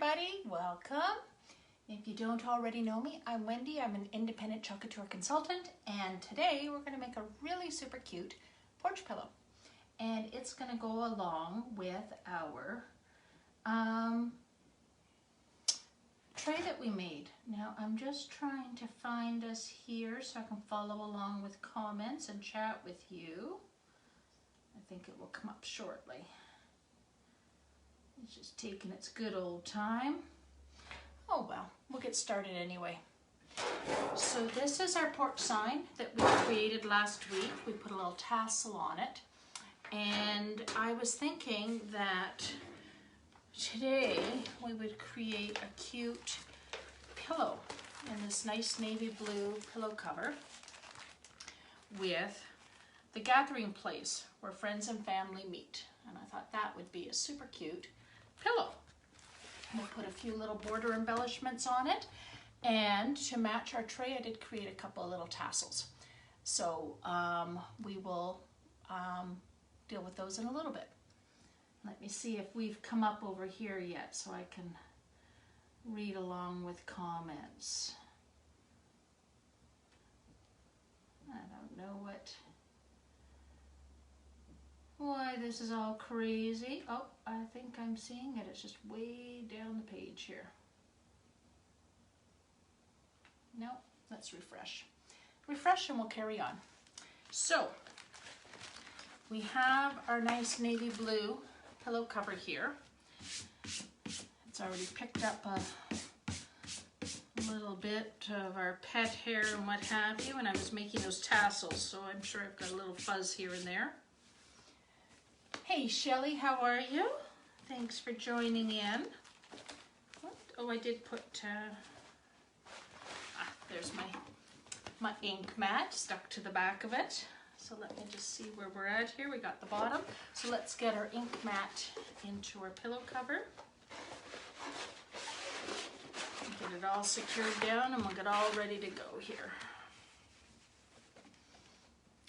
everybody, welcome. If you don't already know me, I'm Wendy. I'm an independent Chalk Couture consultant, and today we're going to make a really super cute porch pillow. And it's going to go along with our tray that we made. Now I'm just trying to find us here so I can follow along with comments and chat with you. I think it will come up shortly. It's just taking its good old time. Oh well, we'll get started anyway. So this is our porch sign that we created last week. We put a little tassel on it. And I was thinking that today we would create a cute pillow in this nice navy blue pillow cover with the gathering place where friends and family meet. And I thought that would be a super cute pillow. We'll put a few little border embellishments on it, and to match our tray I did create a couple of little tassels. So we will deal with those in a little bit. Let me see if we've come up over here yet so I can read along with comments. I don't know why this is all crazy. Oh, I think I'm seeing it. It's just way down the page here. No, let's refresh. Refresh and we'll carry on. So, we have our nice navy blue pillow cover here. It's already picked up a little bit of our pet hair and what have you, and I was making those tassels, so I'm sure I've got a little fuzz here and there. Hey Shelly, how are you? Thanks for joining in. What? Oh, I did put, there's my ink mat stuck to the back of it. So let me just see where we're at here. We got the bottom. So let's get our ink mat into our pillow cover. Get it all secured down and we'll get all ready to go here.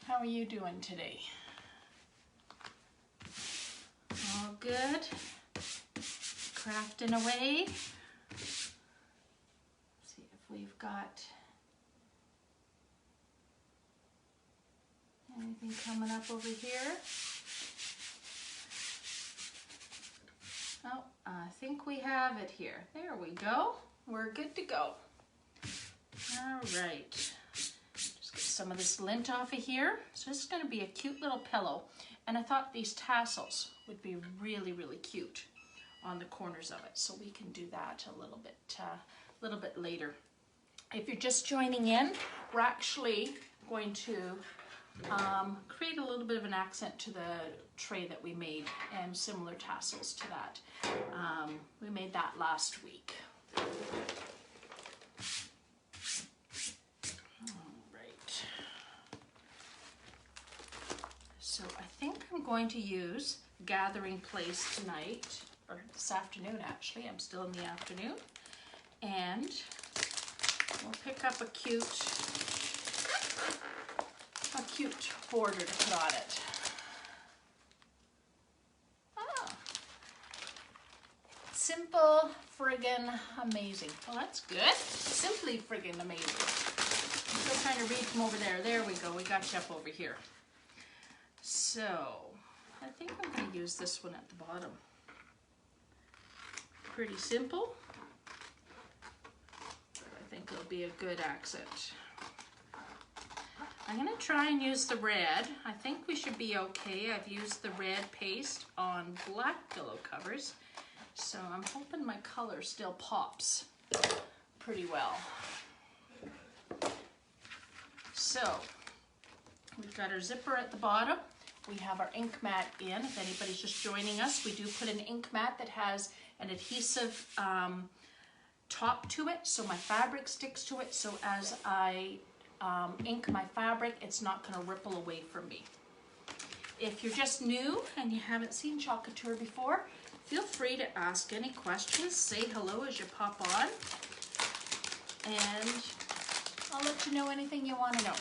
How are you doing today? All good? Crafting away? See if we've got anything coming up over here. Oh, I think we have it here. There we go. We're good to go. All right. Just get some of this lint off of here. So this is going to be a cute little pillow. And I thought these tassels would be really, really cute on the corners of it. So we can do that a little bit later. If you're just joining in, we're actually going to create a little bit of an accent to the tray that we made and similar tassels to that. We made that last week. All right. So I think I'm going to use Gathering Place tonight, or this afternoon actually. I'm still in the afternoon. And we'll pick up a cute border to put on it. Oh, simple friggin' amazing. Well, that's good. Simply friggin' amazing. I'm still trying to read from over there. There we go. We got you up over here. So, I think I'm going to use this one at the bottom. Pretty simple. I think it'll be a good accent. I'm going to try and use the red. I think we should be okay. I've used the red paste on black pillow covers, so I'm hoping my color still pops pretty well. So, we've got our zipper at the bottom. We have our ink mat in. If anybody's just joining us, we do put an ink mat that has an adhesive top to it, so my fabric sticks to it, so as I ink my fabric, it's not going to ripple away from me. If you're just new and you haven't seen Chalk Couture before, feel free to ask any questions. Say hello as you pop on, and I'll let you know anything you want to know.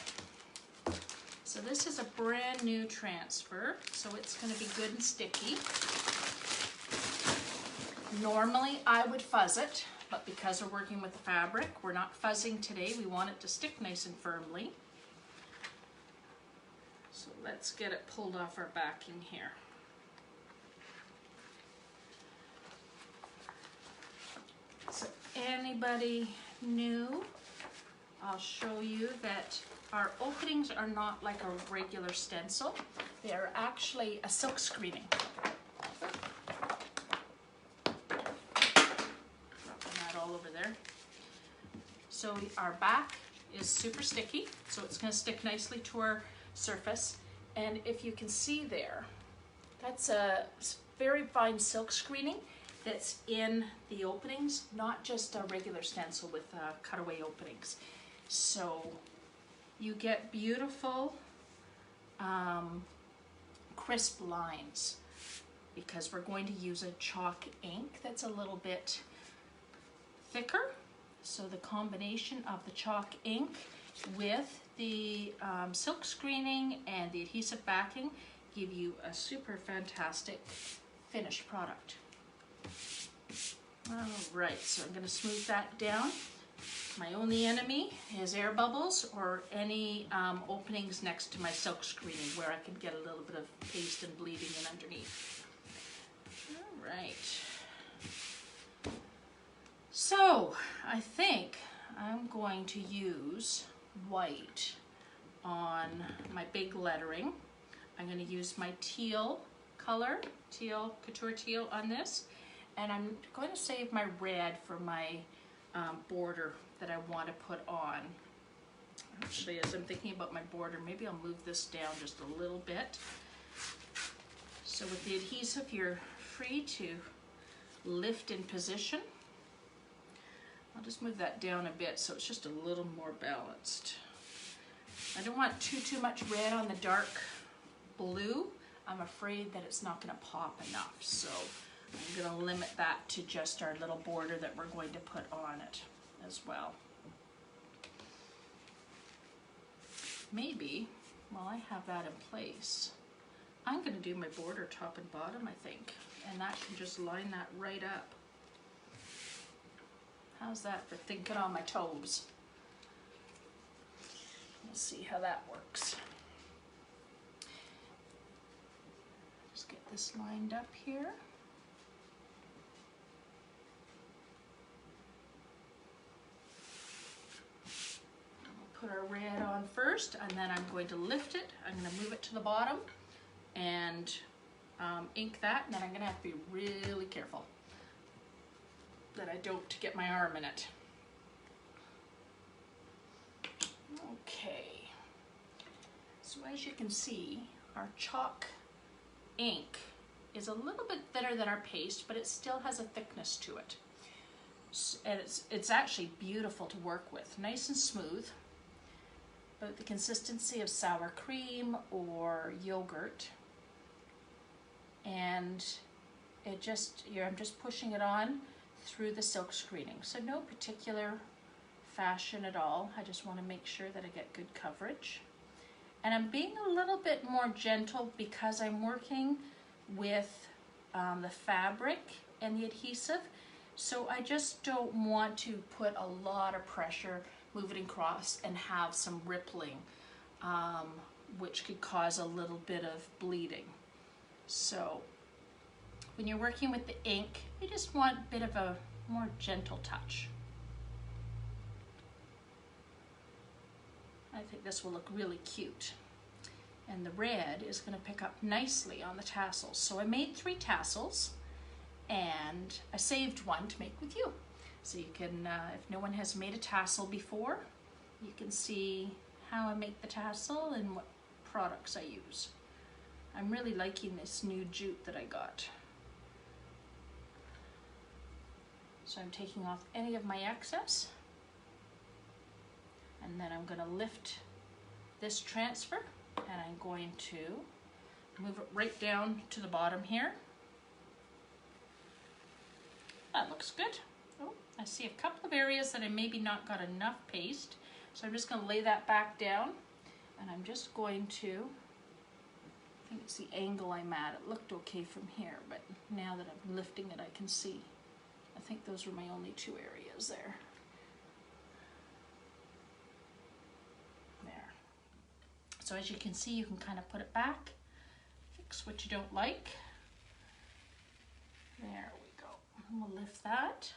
So this is a brand new transfer, so it's going to be good and sticky. Normally I would fuzz it, but because we're working with the fabric, we're not fuzzing today. We want it to stick nice and firmly. So let's get it pulled off our backing here. So anybody new, I'll show you that our openings are not like a regular stencil. They are actually a silk screening. Dropping that all over there. So our back is super sticky, so it's going to stick nicely to our surface. And if you can see there, that's a very fine silk screening that's in the openings, not just a regular stencil with cutaway openings. So you get beautiful crisp lines because we're going to use a chalk ink that's a little bit thicker. So the combination of the chalk ink with the silk screening and the adhesive backing give you a super fantastic finished product. All right, so I'm going to smooth that down. My only enemy is air bubbles or any openings next to my silk screening where I can get a little bit of paste and bleeding in underneath. All right. So I think I'm going to use white on my big lettering. I'm going to use my teal color, teal, couture teal on this. And I'm going to save my red for my border that I want to put on. Actually, as I'm thinking about my border, maybe I'll move this down just a little bit. So with the adhesive, you're free to lift in position. I'll just move that down a bit so it's just a little more balanced. I don't want too much red on the dark blue. I'm afraid that it's not going to pop enough, so I'm going to limit that to just our little border that we're going to put on it as well. Maybe while I have that in place, I'm going to do my border top and bottom, I think, and that should just line that right up. How's that for thinking on my toes? We'll see how that works. Just get this lined up here. We'll put our red on first, and then I'm going to lift it. I'm going to move it to the bottom and ink that, and then I'm going to have to be really careful that I don't get my arm in it. Okay, so as you can see, our chalk ink is a little bit thinner than our paste, but it still has a thickness to it. And it's actually beautiful to work with, nice and smooth, but the consistency of sour cream or yogurt. And it just, I'm just pushing it on through the silk screening. So no particular fashion at all. I just want to make sure that I get good coverage. And I'm being a little bit more gentle because I'm working with the fabric and the adhesive. So I just don't want to put a lot of pressure, move it across, and have some rippling, which could cause a little bit of bleeding. So when you're working with the ink, you just want a bit of a more gentle touch. I think this will look really cute. And the red is going to pick up nicely on the tassels. So I made 3 tassels, and I saved one to make with you. So you can, if no one has made a tassel before, you can see how I make the tassel and what products I use. I'm really liking this new jute that I got. So I'm taking off any of my excess, and then I'm going to lift this transfer, and I'm going to move it right down to the bottom here. That looks good. Oh, I see a couple of areas that I maybe not got enough paste, so I'm just going to lay that back down, and I'm just going to, I think it's the angle I'm at. It looked okay from here, but now that I'm lifting it, I can see. I think those were my only two areas there. There. So as you can see, you can kind of put it back, fix what you don't like. There we go. And we'll lift that.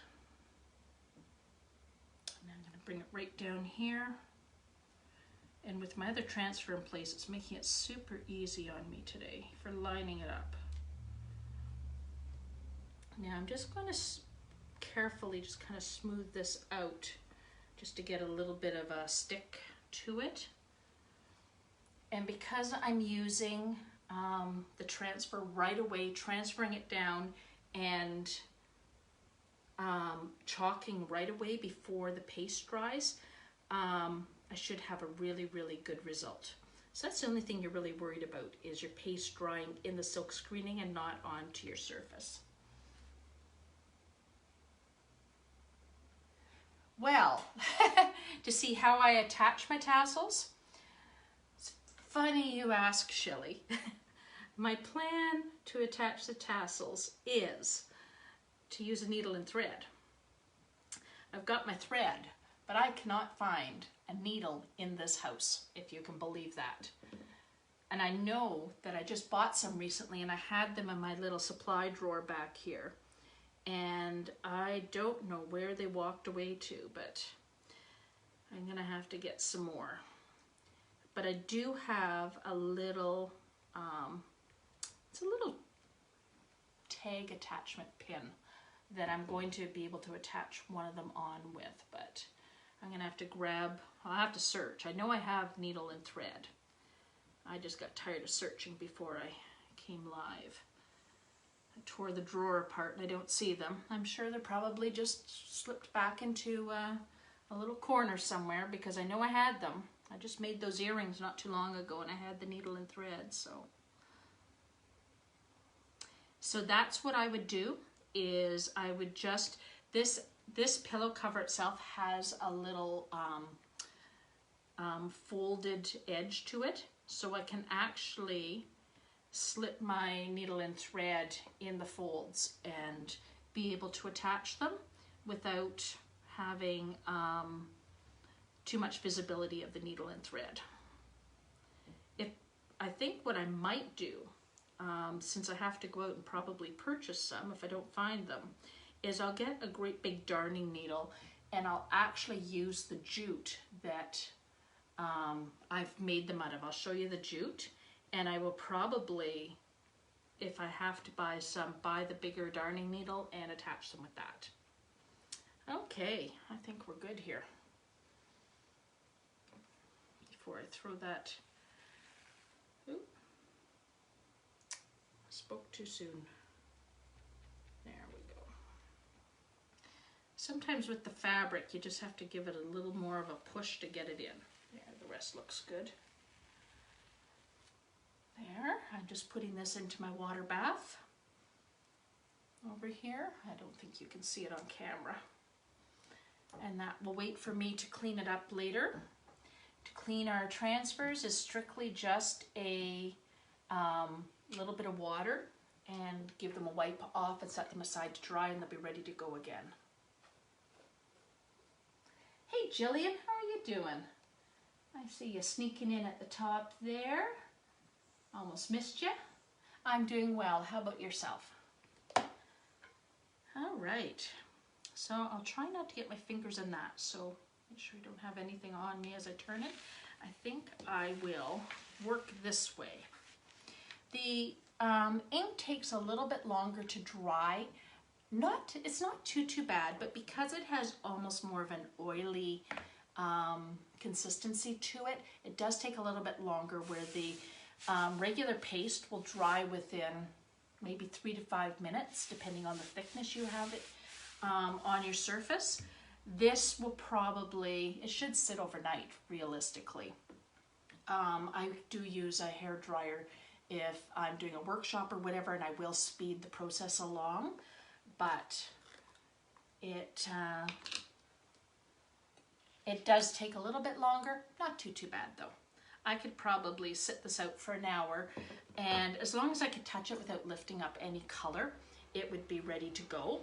And I'm going to bring it right down here. And with my other transfer in place, it's making it super easy on me today for lining it up. Now I'm just going to carefully just kind of smooth this out just to get a little bit of a stick to it. And because I'm using the transfer right away, transferring it down and chalking right away before the paste dries, I should have a really, really good result. So that's the only thing you're really worried about, is your paste drying in the silk screening and not onto your surface. Well, to see how I attach my tassels, it's funny you ask, Shelley. My plan to attach the tassels is to use a needle and thread. I've got my thread, but I cannot find a needle in this house, if you can believe that. And I know that I just bought some recently and I had them in my little supply drawer back here. And I don't know where they walked away to, but I'm gonna have to get some more. But I do have a little, it's a little tag attachment pin that I'm going to be able to attach one of them on with, but I'm gonna have to grab, I'll have to search. I know I have needle and thread. I just got tired of searching before I came live. I tore the drawer apart and I don't see them. I'm sure they're probably just slipped back into a little corner somewhere, because I know I had them. I just made those earrings not too long ago and I had the needle and thread, so that's what I would do, is I would just, this pillow cover itself has a little folded edge to it, so I can actually slip my needle and thread in the folds and be able to attach them without having too much visibility of the needle and thread. I think what I might do, since I have to go out and probably purchase some if I don't find them, is I'll get a great big darning needle and I'll actually use the jute that I've made them out of. I'll show you the jute, and I will probably, if I have to buy some, buy the bigger darning needle and attach them with that. Okay, I think we're good here. Before I throw that, oop, I spoke too soon. There we go. Sometimes with the fabric, you just have to give it a little more of a push to get it in. There, the rest looks good. There, I'm just putting this into my water bath over here. I don't think you can see it on camera. And that will wait for me to clean it up later. To clean our transfers is strictly just a little bit of water and give them a wipe off and set them aside to dry, and they'll be ready to go again. Hey Jillian, how are you doing? I see you sneaking in at the top there. Almost missed you. I'm doing well. How about yourself? All right. So I'll try not to get my fingers in that. So make sure I don't have anything on me as I turn it. I think I will work this way. The ink takes a little bit longer to dry. It's not too bad, but because it has almost more of an oily consistency to it, it does take a little bit longer, where the regular paste will dry within maybe 3 to 5 minutes, depending on the thickness you have it on your surface. This will probably, it should sit overnight realistically. I do use a hair dryer if I'm doing a workshop or whatever, and I will speed the process along, but it does take a little bit longer. Not too bad though. I could probably sit this out for an hour, and as long as I could touch it without lifting up any color, it would be ready to go.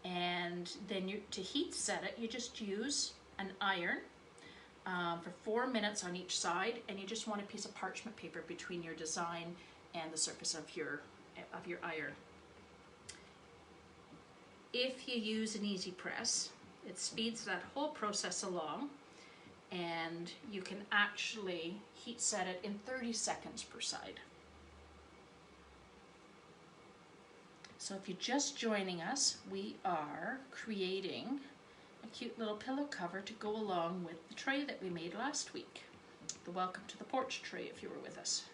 And then to heat set it, you just use an iron for 4 minutes on each side, and you just want a piece of parchment paper between your design and the surface of your iron. If you use an easy press, it speeds that whole process along, and you can actually heat set it in 30 seconds per side. So if you're just joining us, we are creating a cute little pillow cover to go along with the tray that we made last week. The Welcome to the Porch tray, if you were with us.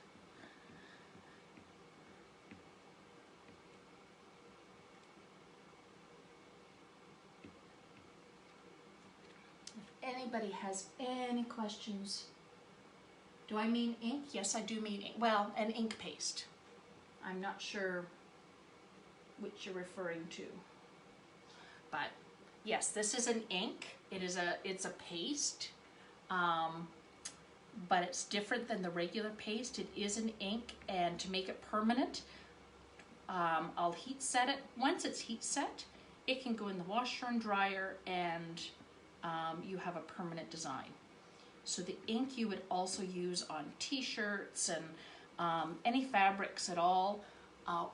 If anybody has any questions, do I mean ink? Yes, I do mean ink. Well, an ink paste. I'm not sure which you're referring to, but yes, this is an ink. It's a paste, but it's different than the regular paste. It is an ink, and to make it permanent, I'll heat set it. Once it's heat set, it can go in the washer and dryer, and you have a permanent design. So the ink you would also use on t-shirts and any fabrics at all,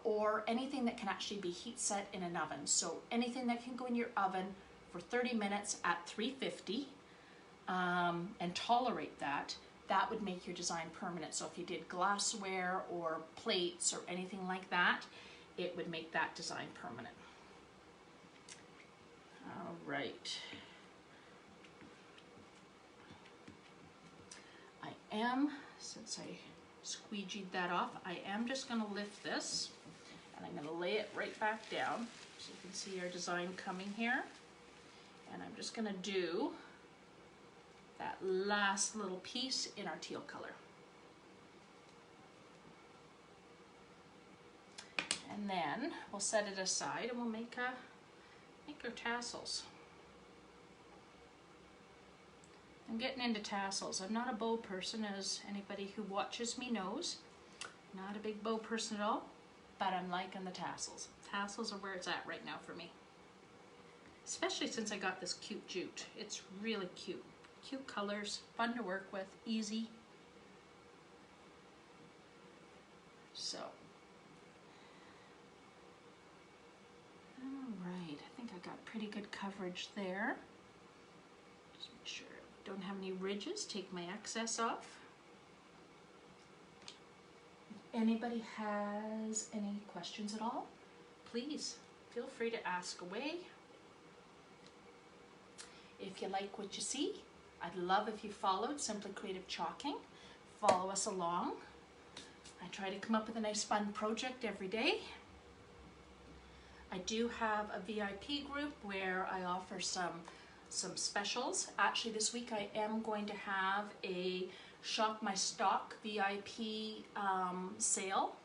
or anything that can actually be heat set in an oven. So anything that can go in your oven for 30 minutes at 350 and tolerate that would make your design permanent. So if you did glassware or plates or anything like that, it would make that design permanent. All right. Since I squeegeed that off, I am just going to lift this, and I'm going to lay it right back down so you can see our design coming here. And I'm just going to do that last little piece in our teal color. And then we'll set it aside and we'll make our tassels. I'm getting into tassels. I'm not a bow person, as anybody who watches me knows. Not a big bow person at all, but I'm liking the tassels. Tassels are where it's at right now for me. Especially since I got this cute jute. It's really cute. Cute colors, fun to work with, easy. So, all right, I think I got pretty good coverage there. Just make sure I don't have any ridges, take my excess off. If anybody has any questions at all, please feel free to ask away. If you like what you see, I'd love if you followed Simply Creative Chalking. Follow us along. I try to come up with a nice fun project every day. I do have a VIP group where I offer some specials. Actually, this week I am going to have a Shop My Stock VIP sale.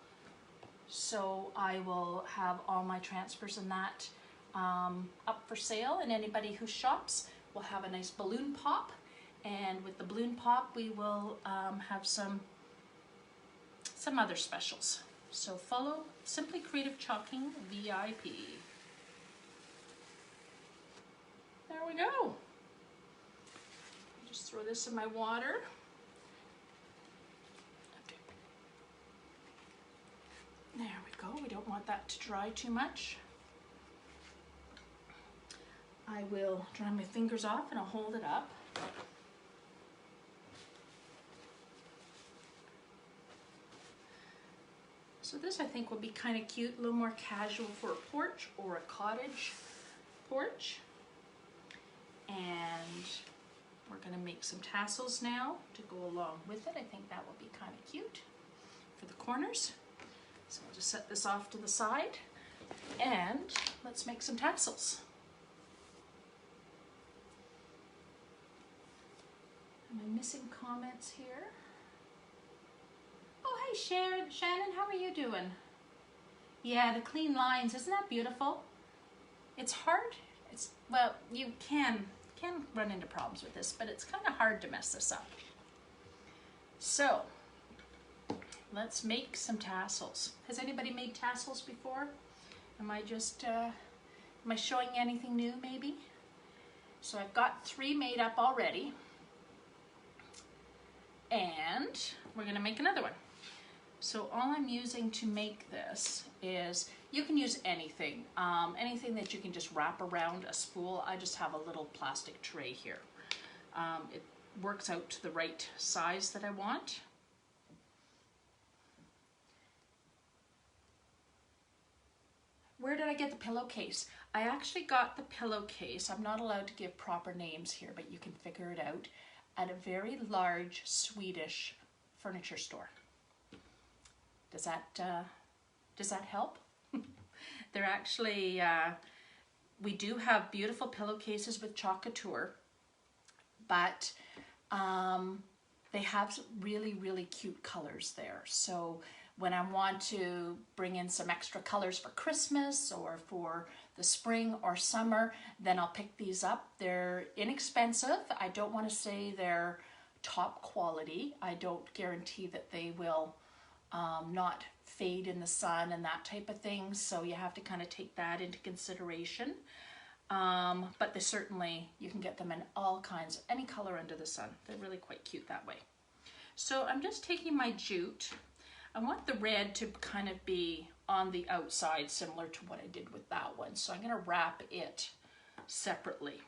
So I will have all my transfers and that up for sale, and anybody who shops will have a nice balloon pop. And with the balloon pop, we will have some other specials. So follow Simply Creative Chalking VIP. There we go. Just throw this in my water. There we go. We don't want that to dry too much. I will dry my fingers off and I'll hold it up. So this I think will be kind of cute, a little more casual for a porch or a cottage porch. And we're going to make some tassels now to go along with it. I think that will be kind of cute for the corners. So I'll just set this off to the side and let's make some tassels. Am I missing comments here? Oh, hey Shannon, how are you doing? Yeah, the clean lines, isn't that beautiful? It's hard. Well, you can run into problems with this, but it's kind of hard to mess this up. So, let's make some tassels. Has anybody made tassels before? Am I just Am I showing you anything new maybe? So I've got 3 made up already. And we're gonna make another one. So all I'm using to make this is, you can use anything, anything that you can just wrap around a spool. I just have a little plastic tray here. It works out to the right size that I want. Where did I get the pillowcase? I actually got the pillowcase, I'm not allowed to give proper names here, but you can figure it out, at a very large Swedish furniture store. Does that help? They're actually, we do have beautiful pillowcases with Chalk Couture, but they have really, really cute colors there. So when I want to bring in some extra colors for Christmas or for the spring or summer, then I'll pick these up. They're inexpensive. I don't want to say they're top quality. I don't guarantee that they will not fade in the sun and that type of thing. So you have to kind of take that into consideration. But they certainly, you can get them in all kinds, any color under the sun. They're really quite cute that way. So I'm just taking my jute. I want the red to kind of be on the outside, similar to what I did with that one. So I'm going to wrap it separately.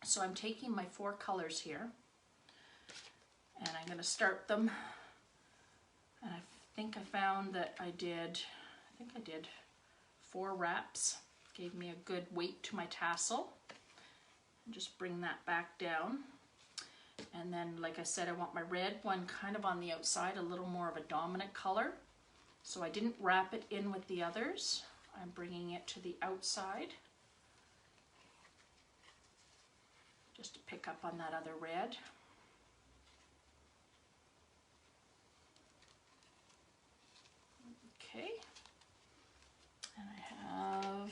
So I'm taking my 4 colors here, and I'm going to start them. And I think I found that I did 4 wraps. Gave me a good weight to my tassel. And just bring that back down. And then, like I said, I want my red one kind of on the outside, a little more of a dominant color. So I didn't wrap it in with the others. I'm bringing it to the outside, just to pick up on that other red. Okay. And I have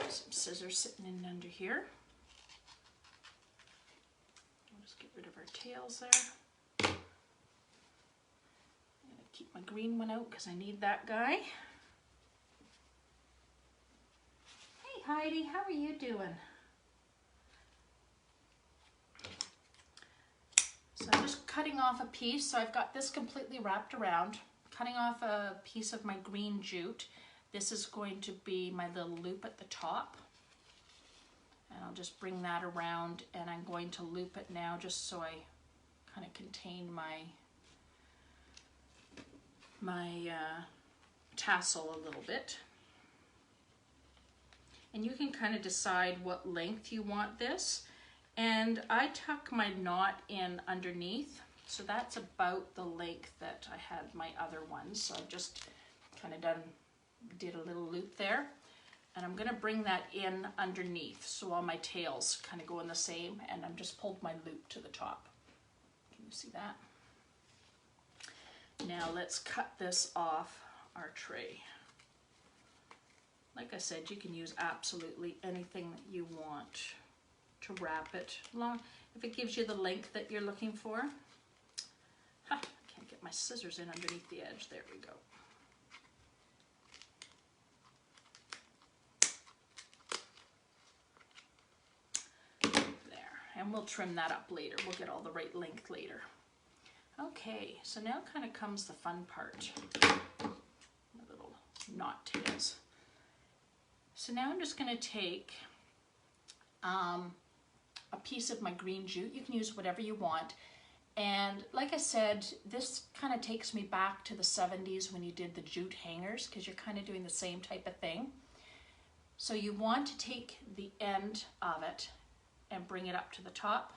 some scissors sitting in under here. I'll just get rid of our tails there. I'm gonna keep my green one out because I need that guy. Hey Heidi, how are you doing? So I'm just cutting off a piece. So I've got this completely wrapped around. Cutting off a piece of my green jute. This is going to be my little loop at the top. And I'll just bring that around, and I'm going to loop it now just so I kind of contain my tassel a little bit. And you can kind of decide what length you want this. And I tuck my knot in underneath, so that's about the length that I had my other ones. So I've just kind of did a little loop there. And I'm gonna bring that in underneath, so all my tails kind of go in the same, and I'm just pulled my loop to the top. Can you see that? Now let's cut this off our tray. Like I said, you can use absolutely anything that you want to wrap it long, if it gives you the length that you're looking for. I can't get my scissors in underneath the edge. There we go. And we'll trim that up later. We'll get all the right length later. Okay, so now kind of comes the fun part. The little knot tails. So now I'm just going to take a piece of my green jute. You can use whatever you want. And like I said, this kind of takes me back to the 70s when you did the jute hangers, because you're kind of doing the same type of thing. So you want to take the end of it and bring it up to the top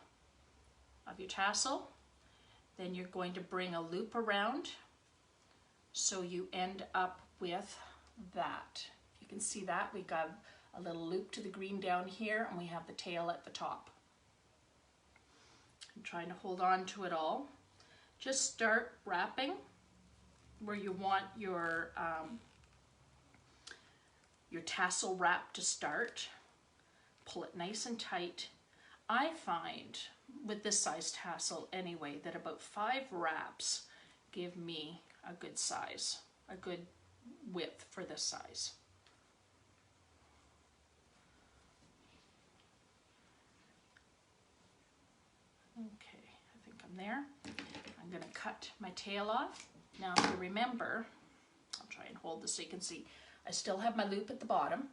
of your tassel. Then you're going to bring a loop around, so you end up with that. You can see that we got a little loop to the green down here, and we have the tail at the top. I'm trying to hold on to it all. Just start wrapping where you want your tassel wrap to start. Pull it nice and tight. I find with this size tassel anyway that about 5 wraps give me a good size, a good width for this size. there. I'm going to cut my tail off. Now if you remember, I'll try and hold this so you can see, I still have my loop at the bottom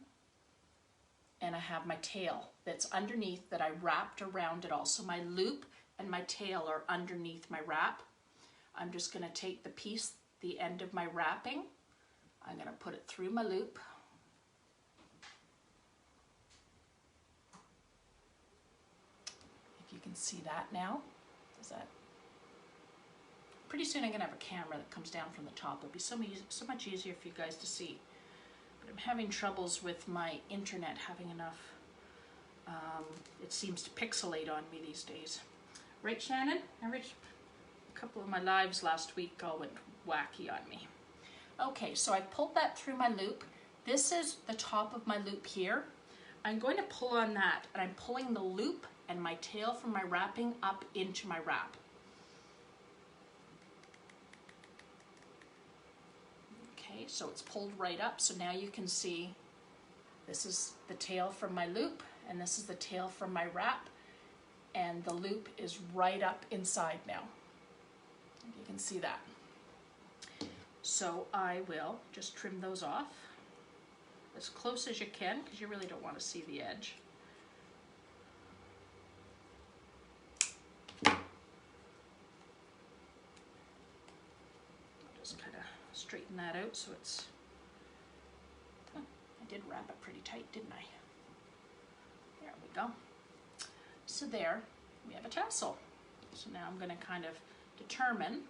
and I have my tail that's underneath that I wrapped around it all. So my loop and my tail are underneath my wrap. I'm just going to take the piece, the end of my wrapping, I'm going to put it through my loop. If you can see that now, is that? Pretty soon I'm going to have a camera that comes down from the top. It'll be so much easier for you guys to see. But I'm having troubles with my internet having enough. It seems to pixelate on me these days. Right, Shannon? A couple of my lives last week all went wacky on me. Okay, so I pulled that through my loop. This is the top of my loop here. I'm going to pull on that, and I'm pulling the loop and my tail from my wrapping up into my wrap. Okay, so it's pulled right up, so now you can see this is the tail from my loop, and this is the tail from my wrap, and the loop is right up inside now. You can see that. So I will just trim those off as close as you can, because you really don't want to see the edge. I'll just kind of straighten that out so it's, I did wrap it pretty tight, didn't I? There we go. So there we have a tassel. So now I'm going to kind of determine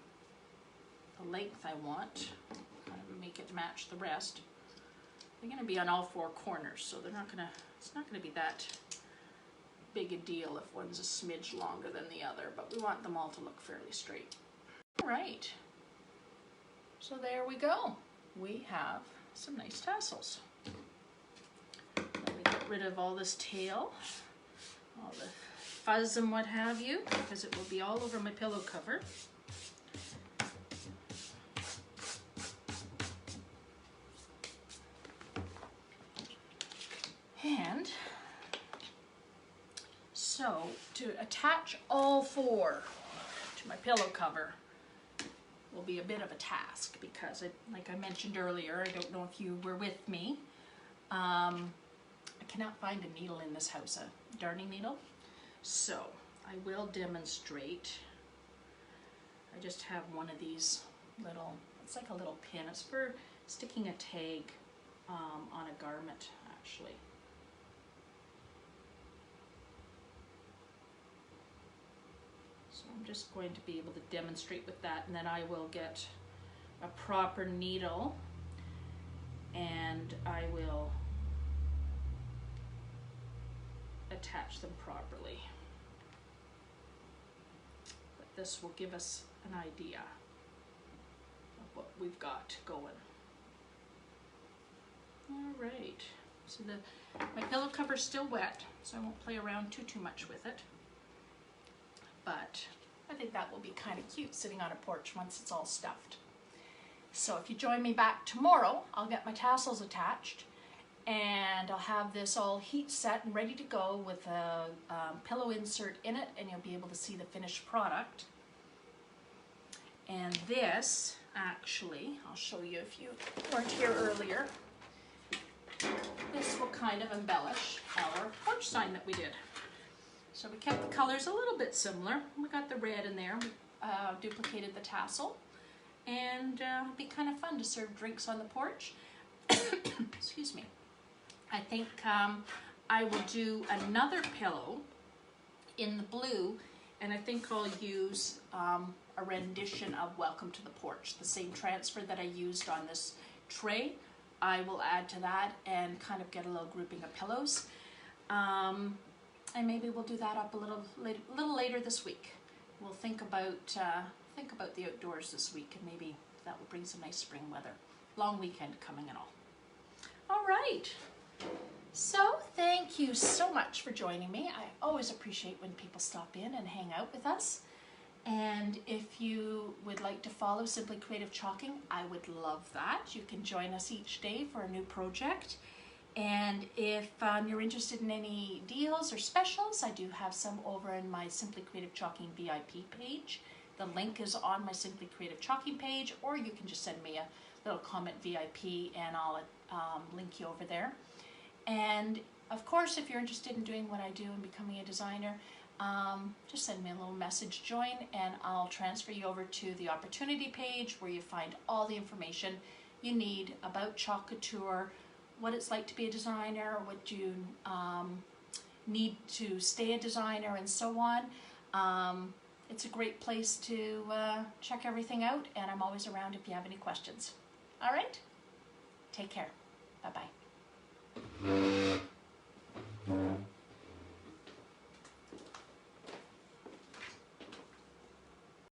the length I want, kind of make it match the rest. They're going to be on all four corners, so they're not going to, it's not going to be that big a deal if one's a smidge longer than the other, but we want them all to look fairly straight. All right, so there we go. We have some nice tassels. Let me get rid of all this tail, all the fuzz and what have you, because it will be all over my pillow cover. And so to attach all four to my pillow cover will be a bit of a task, because like I mentioned earlier, I don't know if you were with me, I cannot find a needle in this house, a darning needle. So I will demonstrate. I just have one of these little, it's like a little pin. It's for sticking a tag on a garment, actually. So I'm just going to be able to demonstrate with that, and then I will get a proper needle and I will attach them properly. But this will give us an idea of what we've got going. All right, so my pillow cover's still wet, so I won't play around too much with it. But I think that will be kind of cute sitting on a porch once it's all stuffed. So if you join me back tomorrow, I'll get my tassels attached and I'll have this all heat set and ready to go with a pillow insert in it, and you'll be able to see the finished product. And this, actually, I'll show you if you weren't here earlier, this will kind of embellish our porch sign that we did. So we kept the colors a little bit similar. We got the red in there, duplicated the tassel, and it'll be kind of fun to serve drinks on the porch. Excuse me. I think I will do another pillow in the blue, and I think I'll use a rendition of Welcome to the Porch, the same transfer that I used on this tray. I will add to that and kind of get a little grouping of pillows. And maybe we'll do that up a little later this week. We'll think about the outdoors this week, and maybe that will bring some nice spring weather. Long weekend coming and all. All right. So thank you so much for joining me. I always appreciate when people stop in and hang out with us. And if you would like to follow Simply Creative Chalking, I would love that. You can join us each day for a new project. And if you're interested in any deals or specials, I do have some over in my Simply Creative Chalking VIP page. The link is on my Simply Creative Chalking page, or you can just send me a little comment VIP and I'll link you over there. And of course, if you're interested in doing what I do and becoming a designer, just send me a little message, join, and I'll transfer you over to the opportunity page where you find all the information you need about Chalk Couture, what it's like to be a designer, what you need to stay a designer, and so on. It's a great place to check everything out, and I'm always around if you have any questions. All right? Take care. Bye-bye.